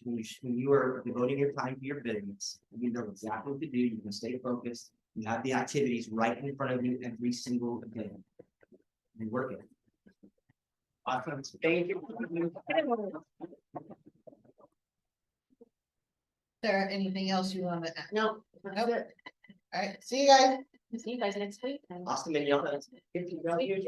when you are devoting your time to your business, you know exactly what to do, you can stay focused, you have the activities right in front of you every single day. And work it. Awesome. Thank you. Sarah, anything else you want to add? No. Nope. All right, see you guys. See you guys next week. Austin, and y'all. If you don't use it.